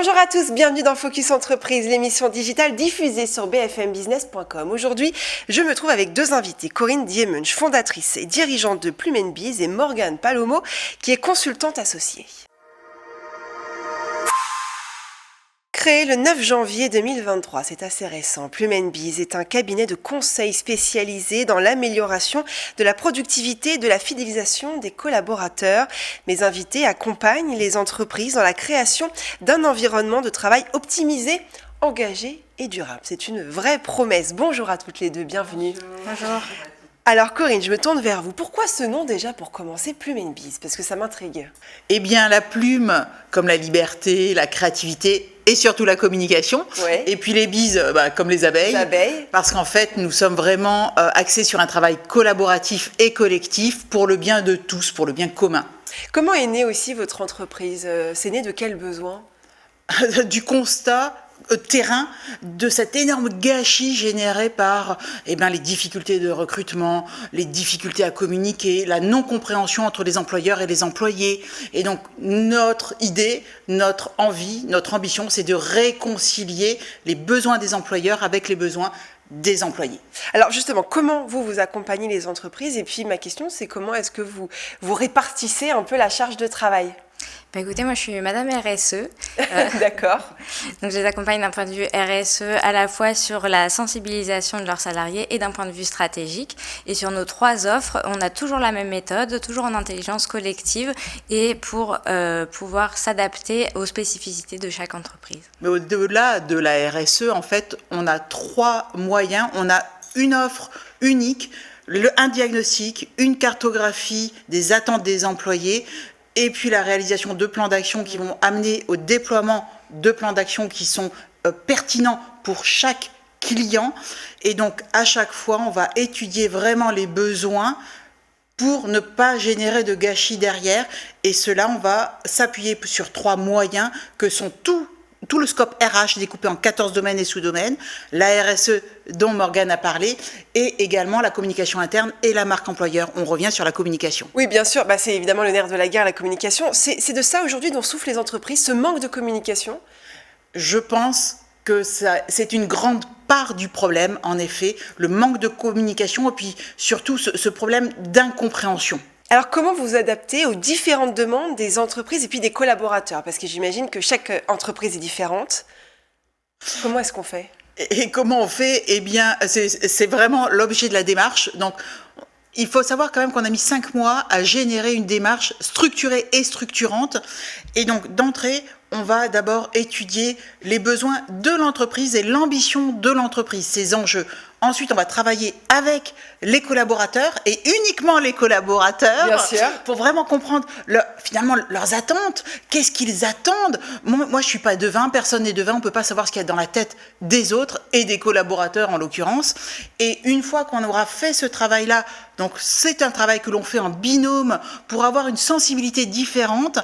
Bonjour à tous, bienvenue dans Focus Entreprise, l'émission digitale diffusée sur bfmbusiness.com. Aujourd'hui, je me trouve avec deux invités, Corinne Diemensch, fondatrice et dirigeante de Plume & Biz, et Morgane Palomo, qui est consultante associée. Créé le 9 janvier 2023, c'est assez récent, Plume & Biz est un cabinet de conseil spécialisé dans l'amélioration de la productivité et de la fidélisation des collaborateurs. Mes invités accompagnent les entreprises dans la création d'un environnement de travail optimisé, engagé et durable. C'est une vraie promesse. Bonjour à toutes les deux, bienvenue. Bonjour. Alors Corinne, je me tourne vers vous. Pourquoi ce nom déjà pour commencer, Plume & Biz? Parce que ça m'intrigue. Eh bien, la plume, comme la liberté, la créativité et surtout la communication. Ouais. Et puis les bises, comme les abeilles. Parce qu'en fait, nous sommes vraiment axés sur un travail collaboratif et collectif pour le bien de tous, pour le bien commun. Comment est née aussi votre entreprise? C'est né de quel besoin? Du constat terrain de cet énorme gâchis généré par les difficultés de recrutement, les difficultés à communiquer, la non-compréhension entre les employeurs et les employés. Et donc notre idée, notre envie, notre ambition, c'est de réconcilier les besoins des employeurs avec les besoins des employés. Alors justement, comment vous accompagnez les entreprises? Et puis ma question, c'est comment est-ce que vous répartissez un peu la charge de travail? Écoutez, moi je suis Madame RSE. D'accord. Donc je les accompagne d'un point de vue RSE à la fois sur la sensibilisation de leurs salariés et d'un point de vue stratégique. Et sur nos 3 offres, on a toujours la même méthode, toujours en intelligence collective et pour pouvoir s'adapter aux spécificités de chaque entreprise. Mais au-delà de la RSE, en fait, on a 3 moyens. On a une offre unique, un diagnostic, une cartographie des attentes des employés, et puis la réalisation de plans d'action qui vont amener au déploiement de plans d'action qui sont pertinents pour chaque client. Et donc, à chaque fois, on va étudier vraiment les besoins pour ne pas générer de gâchis derrière. Et cela, on va s'appuyer sur 3 moyens que sont tout le scope RH découpé en 14 domaines et sous-domaines, la RSE dont Morgane a parlé, et également la communication interne et la marque employeur. On revient sur la communication. Oui, bien sûr, c'est évidemment le nerf de la guerre, la communication. C'est de ça aujourd'hui dont souffrent les entreprises, ce manque de communication? Je pense que c'est une grande part du problème, en effet, le manque de communication et puis surtout ce problème d'incompréhension. Alors, comment vous adaptez aux différentes demandes des entreprises et puis des collaborateurs? Parce que j'imagine que chaque entreprise est différente. Comment est-ce qu'on fait? Et comment on fait? Eh bien, c'est vraiment l'objet de la démarche. Donc, il faut savoir quand même qu'on a mis 5 mois à générer une démarche structurée et structurante. Et donc, d'entrée, on va d'abord étudier les besoins de l'entreprise et l'ambition de l'entreprise, ses enjeux. Ensuite, on va travailler avec les collaborateurs et uniquement les collaborateurs. Bien sûr. Pour vraiment comprendre finalement leurs attentes. Qu'est-ce qu'ils attendent? Moi, je ne suis pas devin, personne n'est devin, on ne peut pas savoir ce qu'il y a dans la tête des autres et des collaborateurs en l'occurrence. Et une fois qu'on aura fait ce travail-là, donc c'est un travail que l'on fait en binôme pour avoir une sensibilité différente.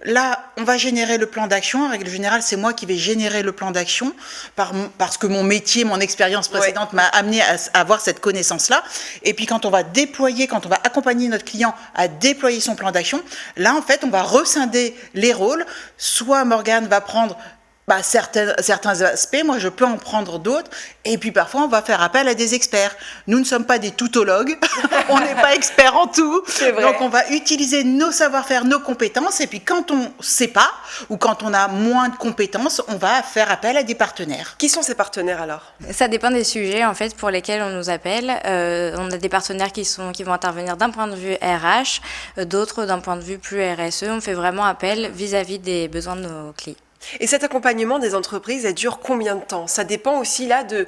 Là, on va générer le plan d'action. En règle générale, c'est moi qui vais générer le plan d'action parce que mon métier, mon expérience précédente m'a amené à avoir cette connaissance-là. Et puis, quand on va accompagner notre client à déployer son plan d'action, là, en fait, on va rescinder les rôles. Soit Morgane va prendre certains aspects, moi je peux en prendre d'autres, et puis parfois on va faire appel à des experts. Nous ne sommes pas des toutologues, on n'est pas experts en tout, donc on va utiliser nos savoir-faire, nos compétences, et puis quand on ne sait pas, ou quand on a moins de compétences, on va faire appel à des partenaires. Qui sont ces partenaires alors? Ça dépend des sujets en fait pour lesquels on nous appelle. On a des partenaires qui vont intervenir d'un point de vue RH, d'autres d'un point de vue plus RSE. On fait vraiment appel vis-à-vis des besoins de nos clients. Et cet accompagnement des entreprises, elle dure combien de temps? Ça dépend aussi là des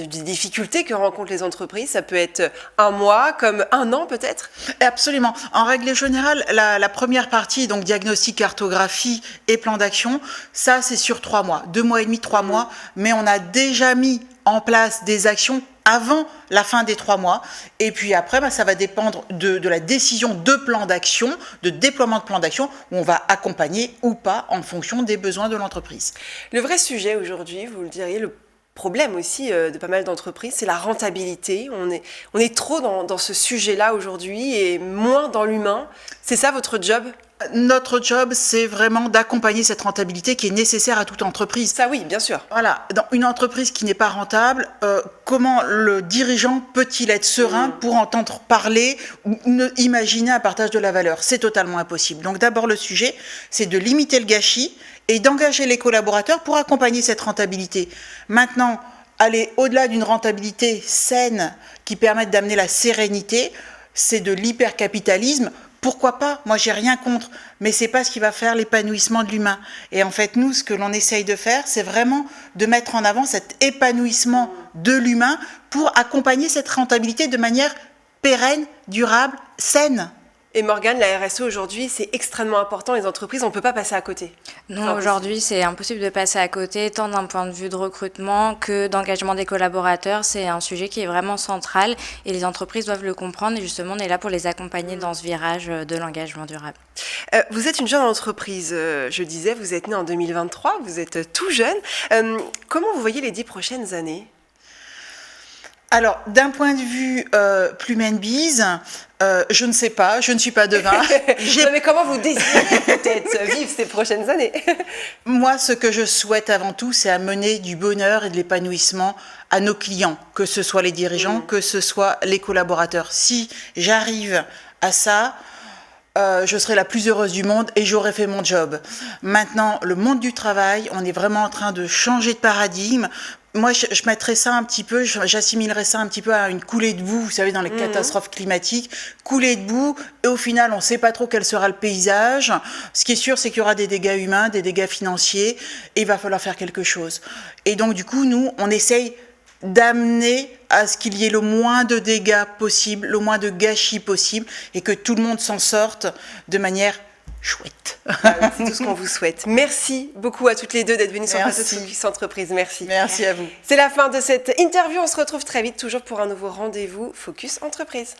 difficultés que rencontrent les entreprises. Ça peut être 1 mois, comme 1 an peut-être? Absolument. En règle générale, la première partie, donc diagnostic, cartographie et plan d'action, ça c'est sur 3 mois, 2 mois et demi, 3 mois, mais on a déjà mis en place des actions avant la fin des 3 mois. Et puis après, ça va dépendre de la décision de plan d'action, de déploiement de plan d'action, où on va accompagner ou pas en fonction des besoins de l'entreprise. Le vrai sujet aujourd'hui, vous le diriez, le problème aussi de pas mal d'entreprises, c'est la rentabilité. On est trop dans ce sujet-là aujourd'hui et moins dans l'humain. C'est ça votre job ? Notre job, c'est vraiment d'accompagner cette rentabilité qui est nécessaire à toute entreprise. Ça oui, bien sûr. Voilà, dans une entreprise qui n'est pas rentable, comment le dirigeant peut-il être serein pour entendre parler ou imaginer un partage de la valeur? C'est totalement impossible. Donc d'abord, le sujet, c'est de limiter le gâchis et d'engager les collaborateurs pour accompagner cette rentabilité. Maintenant, aller au-delà d'une rentabilité saine qui permette d'amener la sérénité, c'est de l'hypercapitalisme. Pourquoi pas? Moi, j'ai rien contre, mais c'est pas ce qui va faire l'épanouissement de l'humain. Et en fait, nous, ce que l'on essaye de faire, c'est vraiment de mettre en avant cet épanouissement de l'humain pour accompagner cette rentabilité de manière pérenne, durable, saine. Et Morgane, la RSE aujourd'hui, c'est extrêmement important. Les entreprises, on ne peut pas passer à côté. Non, aujourd'hui, c'est impossible de passer à côté, tant d'un point de vue de recrutement que d'engagement des collaborateurs. C'est un sujet qui est vraiment central et les entreprises doivent le comprendre. Et justement, on est là pour les accompagner dans ce virage de l'engagement durable. Vous êtes une jeune entreprise, je disais, vous êtes née en 2023, vous êtes tout jeune. Comment vous voyez les 10 prochaines années ? Alors, d'un point de vue Plumenbiz, je ne sais pas, je ne suis pas devin. Non, mais comment vous désirez peut-être vivre ces prochaines années? Moi, ce que je souhaite avant tout, c'est amener du bonheur et de l'épanouissement à nos clients, que ce soit les dirigeants, que ce soit les collaborateurs. Si j'arrive à ça, je serai la plus heureuse du monde et j'aurai fait mon job. Maintenant, le monde du travail, on est vraiment en train de changer de paradigme. Moi, je mettrais ça un petit peu, j'assimilerais ça un petit peu à une coulée de boue, vous savez, dans les catastrophes climatiques. Coulée de boue, et au final, on ne sait pas trop quel sera le paysage. Ce qui est sûr, c'est qu'il y aura des dégâts humains, des dégâts financiers, et il va falloir faire quelque chose. Et donc, du coup, nous, on essaye d'amener à ce qu'il y ait le moins de dégâts possible, le moins de gâchis possible, et que tout le monde s'en sorte de manière chouette. Ah oui, c'est tout ce qu'on vous souhaite. Merci beaucoup à toutes les deux d'être venues sur le plateau de Focus Entreprise. Merci. Merci à vous. C'est la fin de cette interview. On se retrouve très vite, toujours pour un nouveau rendez-vous Focus Entreprise.